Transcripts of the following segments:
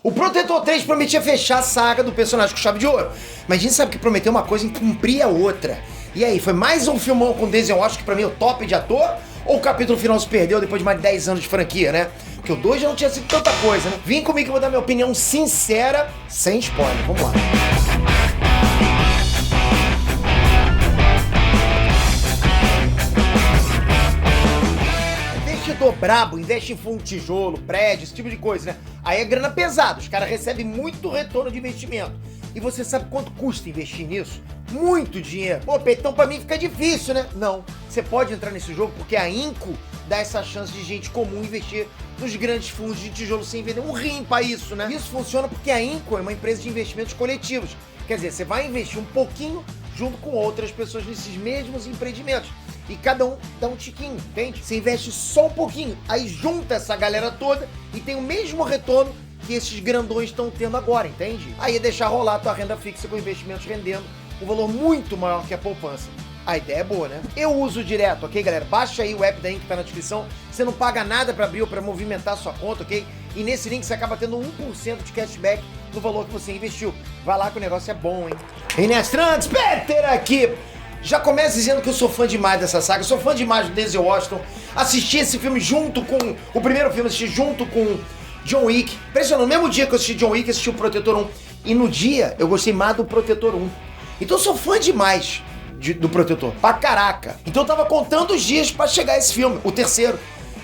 O Protetor 3 prometia fechar a saga do personagem com chave de ouro, mas a gente sabe que prometeu uma coisa e cumprir a outra. E aí, foi mais um filmão com Denzel Washington, que pra mim é o top de ator, ou o capítulo final se perdeu depois de mais de 10 anos de franquia, né? Porque o 2 já não tinha sido tanta coisa, né? Vem comigo que eu vou dar minha opinião sincera, sem spoiler. Vamos lá. Investidor brabo, investe em fundo, tijolo, prédio, esse tipo de coisa, né? Aí é grana pesada, os caras recebem muito retorno de investimento. E você sabe quanto custa investir nisso? Muito dinheiro. Pô, Peitão, pra mim fica difícil, né? Não. Você pode entrar nesse jogo porque a Inco dá essa chance de gente comum investir nos grandes fundos de tijolo sem vender um rim pra isso, né? Isso funciona porque a Inco é uma empresa de investimentos coletivos. Quer dizer, você vai investir um pouquinho junto com outras pessoas nesses mesmos empreendimentos. E cada um dá um tiquinho, entende? Você investe só um pouquinho, aí junta essa galera toda e tem o mesmo retorno que esses grandões estão tendo agora, entende? Aí é deixar rolar a tua renda fixa com investimentos rendendo um valor muito maior que a poupança. A ideia é boa, né? Eu uso direto, ok, galera? Baixa aí o app da Inc que tá na descrição. Você não paga nada pra abrir ou pra movimentar a sua conta, ok? E nesse link você acaba tendo 1% de cashback no valor que você investiu. Vai lá que o negócio é bom, hein? Inês Trunks, Peter aqui! Já começa dizendo que eu sou fã demais dessa saga, eu sou fã demais do Denzel Washington. Assisti esse filme junto com... O primeiro filme assisti junto com John Wick. Impressionante, no mesmo dia que eu assisti John Wick, assisti o Protetor 1. E no dia, eu gostei mais do Protetor 1. Então eu sou fã demais do Protetor, pra caraca. Então eu tava contando os dias pra chegar esse filme, o terceiro.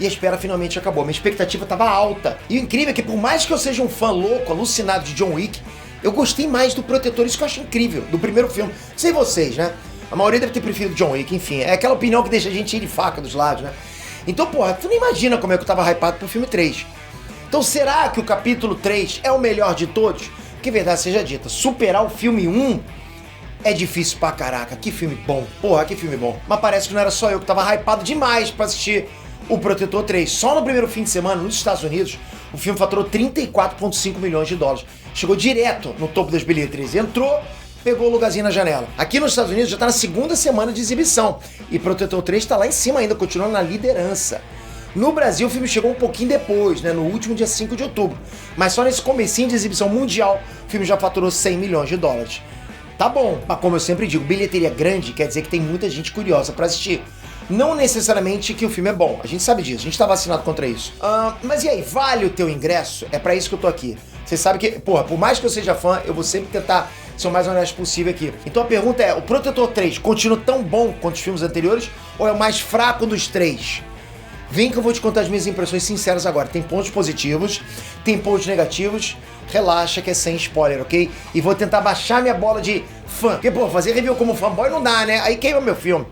E a espera finalmente acabou, minha expectativa tava alta. E o incrível é que por mais que eu seja um fã louco, alucinado de John Wick, eu gostei mais do Protetor, isso que eu acho incrível, do primeiro filme. Não sei vocês, né? A maioria deve ter preferido John Wick, enfim. É aquela opinião que deixa a gente ir de faca dos lados, né? Então, porra, tu não imagina como é que eu tava hypado pro filme 3. Então será que o capítulo 3 é o melhor de todos? Que verdade seja dita, superar o filme 1 é difícil pra caraca. Que filme bom, porra, que filme bom. Mas parece que não era só eu que tava hypado demais pra assistir o Protetor 3. Só no primeiro fim de semana, nos Estados Unidos, o filme faturou 34,5 milhões de dólares. Chegou direto no topo das bilheterias. Entrou, pegou o lugarzinho na janela. Aqui nos Estados Unidos já tá na segunda semana de exibição. E Protetor 3 tá lá em cima ainda, continuando na liderança. No Brasil, o filme chegou um pouquinho depois, né? No último dia 5 de outubro. Mas só nesse comecinho de exibição mundial, o filme já faturou 100 milhões de dólares. Tá bom, mas como eu sempre digo, bilheteria grande quer dizer que tem muita gente curiosa pra assistir. Não necessariamente que o filme é bom, a gente sabe disso, a gente tá vacinado contra isso. Mas e aí, vale o teu ingresso? É pra isso que eu tô aqui. Você sabe que, porra, por mais que eu seja fã, eu vou sempre tentar ser o mais honesto possível aqui. Então a pergunta é, o Protetor 3 continua tão bom quanto os filmes anteriores ou é o mais fraco dos três? Vem que eu vou te contar as minhas impressões sinceras agora. Tem pontos positivos, tem pontos negativos. Relaxa que é sem spoiler, ok? E vou tentar baixar minha bola de fã. Porque, pô, fazer review como fanboy não dá, né? Aí queima meu filme.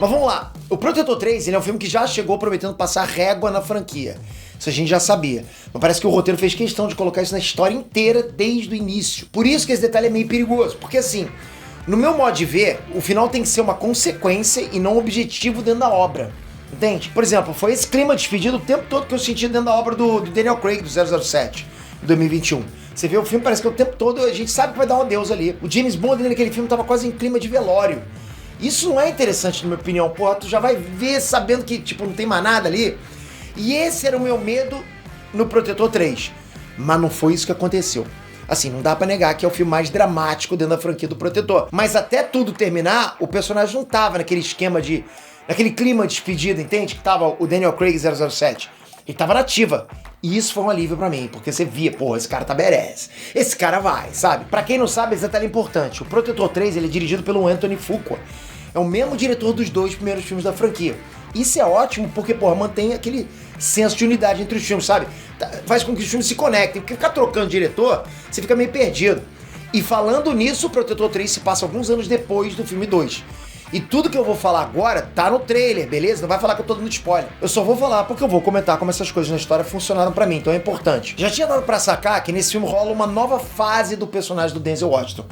Mas vamos lá. O Protetor 3, ele é um filme que já chegou prometendo passar régua na franquia. Isso a gente já sabia. Mas parece que o roteiro fez questão de colocar isso na história inteira desde o início. Por isso que esse detalhe é meio perigoso. Porque assim, no meu modo de ver, o final tem que ser uma consequência e não um objetivo dentro da obra. Entende? Por exemplo, foi esse clima despedido o tempo todo que eu senti dentro da obra do Daniel Craig, do 007, de 2021. Você vê o filme, parece que o tempo todo a gente sabe que vai dar um adeus ali. O James Bond naquele filme tava quase em clima de velório. Isso não é interessante, na minha opinião. Porra, tu já vai ver sabendo que, tipo, não tem mais nada ali. E esse era o meu medo no Protetor 3. Mas não foi isso que aconteceu. Assim, não dá pra negar que é o filme mais dramático dentro da franquia do Protetor. Mas até tudo terminar, o personagem não tava naquele esquema de... naquele clima de despedida, entende? Que tava o Daniel Craig 007. Ele tava na ativa. E isso foi um alívio pra mim, porque você via, pô, esse cara tá badass. Esse cara vai, sabe? Pra quem não sabe, esse detalhe é importante. O Protetor 3, ele é dirigido pelo Anthony Fuqua. É o mesmo diretor dos 2 primeiros filmes da franquia. Isso é ótimo porque, porra, mantém aquele senso de unidade entre os filmes, sabe? Faz com que os filmes se conectem. Porque ficar trocando diretor, você fica meio perdido. E falando nisso, o Protetor 3 se passa alguns anos depois do filme 2. E tudo que eu vou falar agora tá no trailer, beleza? Não vai falar que eu tô dando spoiler. Eu só vou falar porque eu vou comentar como essas coisas na história funcionaram pra mim, então é importante. Já tinha dado pra sacar que nesse filme rola uma nova fase do personagem do Denzel Washington.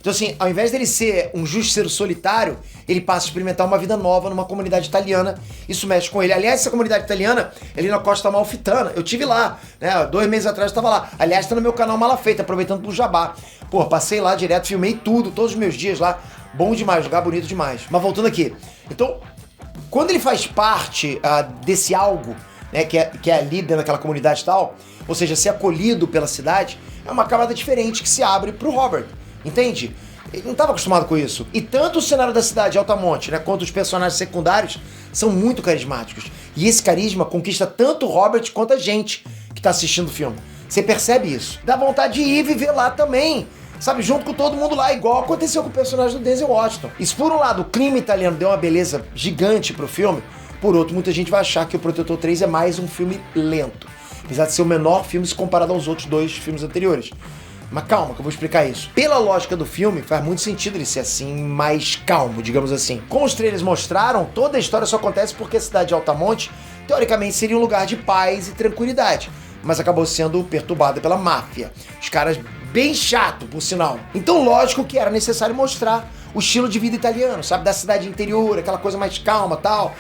Então assim, ao invés dele ser um justiceiro solitário, ele passa a experimentar uma vida nova numa comunidade italiana. Isso mexe com ele. Aliás, essa comunidade italiana, ele na Costa Amalfitana. Eu tive lá, né? 2 meses atrás eu tava lá. Aliás, tá no meu canal Malafeita, aproveitando pro jabá. Pô, passei lá direto, filmei tudo, todos os meus dias lá. Bom demais, lugar bonito demais. Mas voltando aqui. Então, quando ele faz parte desse algo, né, que é líder naquela comunidade e tal, ou seja, ser acolhido pela cidade, é uma camada diferente que se abre pro Robert, entende? Ele não estava acostumado com isso. E tanto o cenário da cidade de Altamonte, né, quanto os personagens secundários são muito carismáticos. E esse carisma conquista tanto o Robert quanto a gente que tá assistindo o filme. Você percebe isso? Dá vontade de ir viver lá também, sabe, junto com todo mundo lá, igual aconteceu com o personagem do Denzel Washington. E se por um lado o clima italiano deu uma beleza gigante pro filme, por outro, muita gente vai achar que o Protetor 3 é mais um filme lento, apesar de ser o menor filme se comparado aos outros dois filmes anteriores. Mas calma, que eu vou explicar isso. Pela lógica do filme, faz muito sentido ele ser assim, mais calmo, digamos assim. Como os trailers mostraram, toda a história só acontece porque a cidade de Altamonte, teoricamente, seria um lugar de paz e tranquilidade, mas acabou sendo perturbada pela máfia. Os caras bem chato, por sinal. Então, lógico que era necessário mostrar o estilo de vida italiano, sabe? Da cidade interior, aquela coisa mais calma e tal.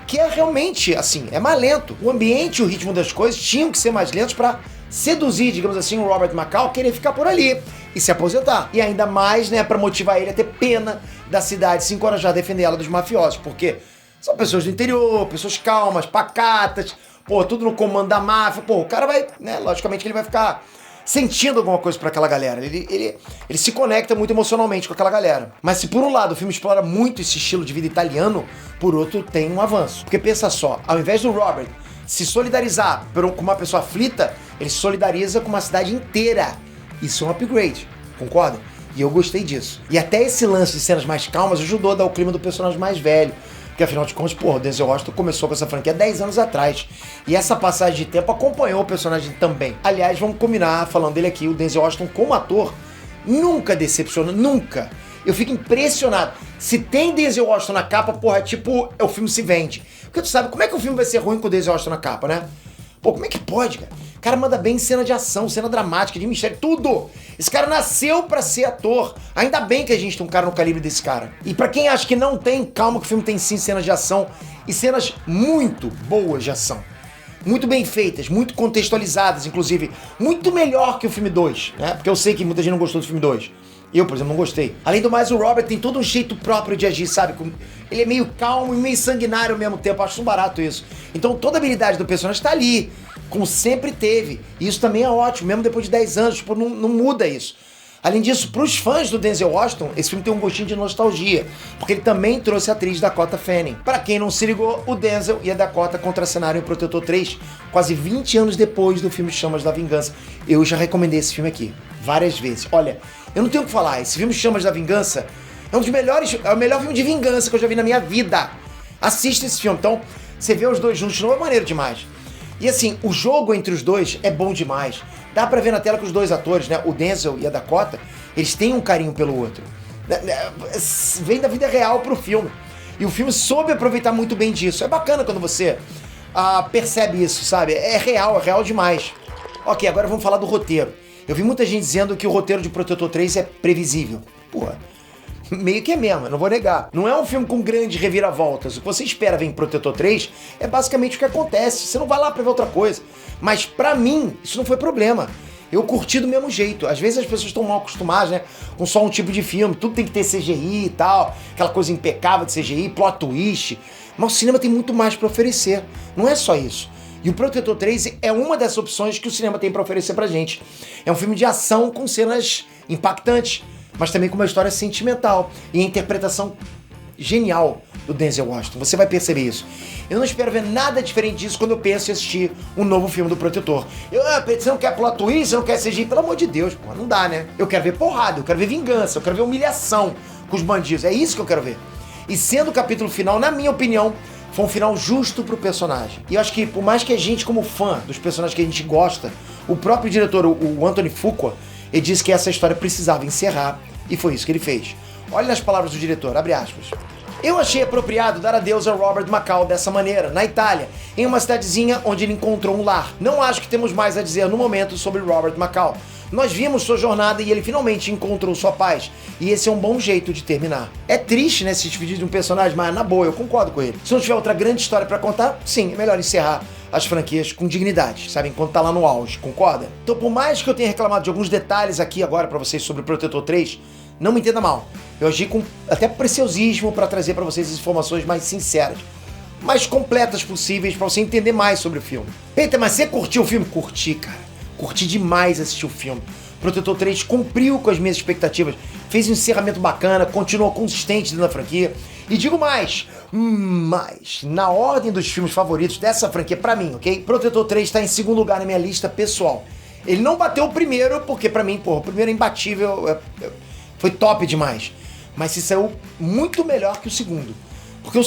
Que é realmente, assim, é mais lento. O ambiente e o ritmo das coisas tinham que ser mais lentos pra seduzir, digamos assim, o Robert McCall querer ficar por ali e se aposentar. E ainda mais, né, pra motivar ele a ter pena da cidade, se encorajar a defender ela dos mafiosos. Porque são pessoas do interior, pessoas calmas, pacatas, pô, tudo no comando da máfia. Pô, o cara vai, né, logicamente que ele vai ficar sentindo alguma coisa pra aquela galera. Ele se conecta muito emocionalmente com aquela galera. Mas se por um lado o filme explora muito esse estilo de vida italiano, por outro tem um avanço. Porque pensa só, ao invés do Robert se solidarizar com uma pessoa aflita, ele se solidariza com uma cidade inteira. Isso é um upgrade, concorda? E eu gostei disso. E até esse lance de cenas mais calmas ajudou a dar o clima do personagem mais velho. Porque afinal de contas, porra, o Denzel Washington começou com essa franquia 10 anos atrás. E essa passagem de tempo acompanhou o personagem também. Aliás, vamos combinar, falando dele aqui, o Denzel Washington como ator nunca decepciona, nunca. Eu fico impressionado. Se tem Denzel Washington na capa, porra, é tipo, o filme se vende. Porque tu sabe, como é que o filme vai ser ruim com o Denzel Washington na capa, né? Pô, como é que pode, cara? O cara manda bem em cena de ação, cena dramática, de mistério, tudo. Esse cara nasceu pra ser ator. Ainda bem que a gente tem um cara no calibre desse cara. E pra quem acha que não tem, calma que o filme tem sim cenas de ação. E cenas muito boas de ação. Muito bem feitas, muito contextualizadas, inclusive. Muito melhor que o filme 2, né? Porque eu sei que muita gente não gostou do filme 2. Eu, por exemplo, não gostei. Além do mais, o Robert tem todo um jeito próprio de agir, sabe? Ele é meio calmo e meio sanguinário ao mesmo tempo. Acho um barato isso. Então toda a habilidade do personagem tá ali, como sempre teve. E isso também é ótimo, mesmo depois de 10 anos. Tipo, não muda isso. Além disso, pros fãs do Denzel Washington, esse filme tem um gostinho de nostalgia, porque ele também trouxe a atriz Dakota Fanning. Pra quem não se ligou, o Denzel e a Dakota contracenaram em Protetor 3 quase 20 anos depois do filme Chamas da Vingança. Eu já recomendei esse filme aqui várias vezes. Olha, eu não tenho o que falar, esse filme Chamas da Vingança é um dos melhores, é o melhor filme de vingança que eu já vi na minha vida. Assista esse filme, então você vê os dois juntos de novo, é maneiro demais. E assim, o jogo entre os dois é bom demais. Dá pra ver na tela que os dois atores, né, o Denzel e a Dakota, eles têm um carinho pelo outro. Vem da vida real pro filme. E o filme soube aproveitar muito bem disso. É bacana quando você percebe isso, sabe? É real demais. Ok, agora vamos falar do roteiro. Eu vi muita gente dizendo que o roteiro de Protetor 3 é previsível. Porra, meio que é mesmo, eu não vou negar. Não é um filme com grandes reviravoltas. O que você espera ver em Protetor 3 é basicamente o que acontece. Você não vai lá pra ver outra coisa. Mas pra mim, isso não foi problema. Eu curti do mesmo jeito. Às vezes as pessoas estão mal acostumadas, né? Com só um tipo de filme. Tudo tem que ter CGI e tal. Aquela coisa impecável de CGI, plot twist. Mas o cinema tem muito mais pra oferecer. Não é só isso. E o Protetor 3 é uma dessas opções que o cinema tem pra oferecer pra gente. É um filme de ação com cenas impactantes, mas também com uma história sentimental e a interpretação genial do Denzel Washington. Você vai perceber isso. Eu não espero ver nada diferente disso quando eu penso em assistir um novo filme do Protetor. Você não quer plot twist, você não quer CGI? Pelo amor de Deus, pô, não dá, né? Eu quero ver porrada, eu quero ver vingança, eu quero ver humilhação com os bandidos. É isso que eu quero ver. E sendo o capítulo final, na minha opinião, foi um final justo pro personagem. E eu acho que, por mais que a gente, como fã dos personagens que a gente gosta, o próprio diretor, o Anthony Fuqua, ele disse que essa história precisava encerrar, e foi isso que ele fez. Olha nas palavras do diretor, abre aspas. Eu achei apropriado dar adeus a Robert McCall dessa maneira, na Itália, em uma cidadezinha onde ele encontrou um lar. Não acho que temos mais a dizer no momento sobre Robert McCall. Nós vimos sua jornada e ele finalmente encontrou sua paz. E esse é um bom jeito de terminar. É triste, né, se despedir de um personagem, mas na boa, eu concordo com ele. Se não tiver outra grande história pra contar, sim, é melhor encerrar as franquias com dignidade, sabe? Enquanto tá lá no auge, concorda? Então, por mais que eu tenha reclamado de alguns detalhes aqui agora pra vocês sobre o Protetor 3, não me entenda mal. Eu agi com até preciosismo pra trazer pra vocês as informações mais sinceras, mais completas possíveis pra você entender mais sobre o filme. Peter, mas você curtiu o filme? Curti, cara. Curti demais assistir o filme. Protetor 3 cumpriu com as minhas expectativas, fez um encerramento bacana, continuou consistente dentro da franquia. E digo mais, na ordem dos filmes favoritos dessa franquia pra mim, ok? Protetor 3 tá em segundo lugar na minha lista pessoal. Ele não bateu o primeiro, porque pra mim, porra, o primeiro é imbatível, foi top demais. Mas se saiu muito melhor que o segundo. Porque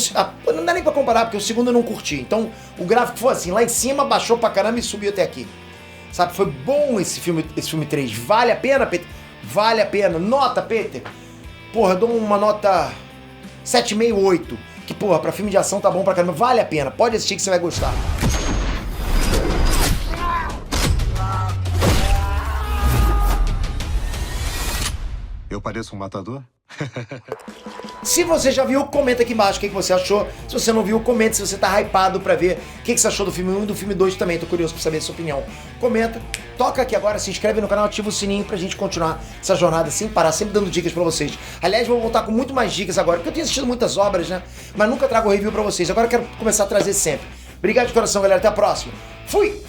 não dá nem pra comparar, porque o segundo eu não curti. Então, o gráfico foi assim, lá em cima, baixou pra caramba e subiu até aqui. Sabe, foi bom esse filme 3. Vale a pena, Peter? Vale a pena. Nota, Peter? Porra, eu dou uma nota 7,5, 8. Que, porra, pra filme de ação tá bom pra caramba. Vale a pena. Pode assistir que você vai gostar. Eu pareço um matador? Se você já viu, comenta aqui embaixo o que você achou. Se você não viu, comente se você tá hypado pra ver o que você achou do filme 1 e do filme 2 também. Tô curioso pra saber a sua opinião. Comenta, toca aqui agora, se inscreve no canal, ativa o sininho pra gente continuar essa jornada sem parar, sempre dando dicas pra vocês. Aliás, vou voltar com muito mais dicas agora, porque eu tenho assistido muitas obras, né? Mas nunca trago review pra vocês. Agora eu quero começar a trazer sempre. Obrigado de coração, galera. Até a próxima. Fui!